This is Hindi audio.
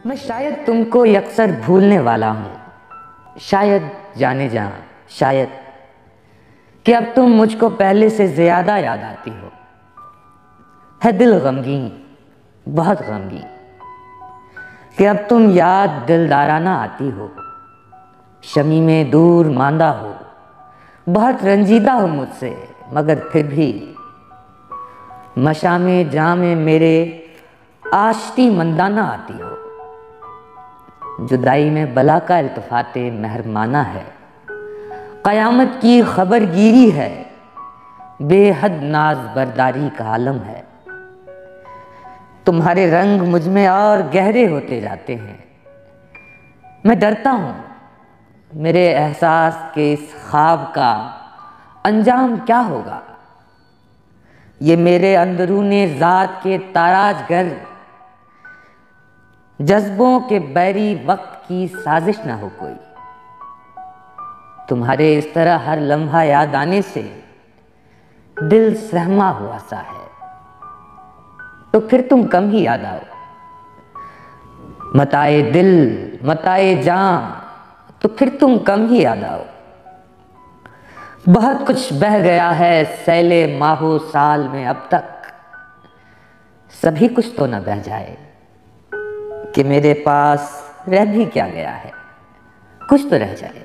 मैं शायद तुमको अक्सर भूलने वाला हूँ, शायद जाने जा, शायद कि अब तुम मुझको पहले से ज्यादा याद आती हो। है दिल गमगीन, बहुत गमगीन कि अब तुम याद दिलदाराना आती हो। शमी में दूर मांदा हो, बहुत रंजीदा हो मुझसे, मगर फिर भी मशामे जामे मेरे आश्ती मंदाना आती हो। जुदाई में बला का इल्तफाते मेहरमाना है, क़यामत की खबरगीरी है, बेहद नाज बरदारी का आलम है। तुम्हारे रंग मुझ में और गहरे होते जाते हैं। मैं डरता हूँ मेरे एहसास के इस ख्वाब का अंजाम क्या होगा। ये मेरे अंदरूने ज़ात के ताराजगर जज्बों के बैरी वक्त की साजिश ना हो कोई। तुम्हारे इस तरह हर लम्हा याद आने से दिल सहमा हुआ सा है, तो फिर तुम कम ही याद आओ। मताए दिल मताए जान, तो फिर तुम कम ही याद आओ। बहुत कुछ बह गया है सैले माहो साल में अब तक, सभी कुछ तो न बह जाए कि मेरे पास रह भी क्या गया है, कुछ तो रह जाए।